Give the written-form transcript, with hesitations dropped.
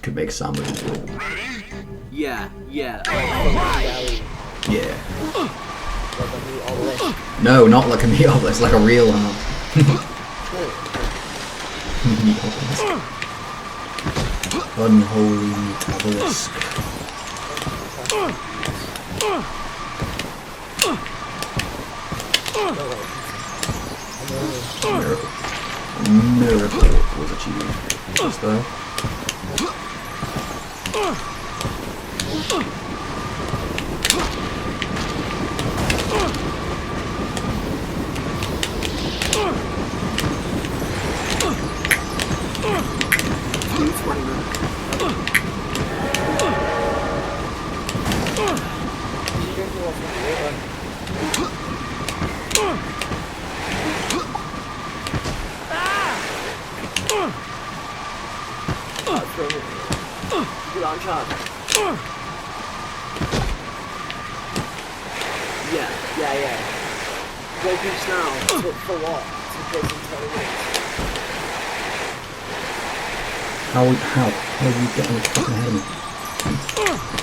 Could make sandwiches with. Yeah. Yeah. Yeah. Like a meat obelisk. No, not like a meat obelisk, like a real ham. Meat obelisk. Unholy meat obelisk. Miracle was achieved just there. Get on charge. Yeah. Go beach now. For what? To prison 20 minutes. How are you getting the fucking ahead of me?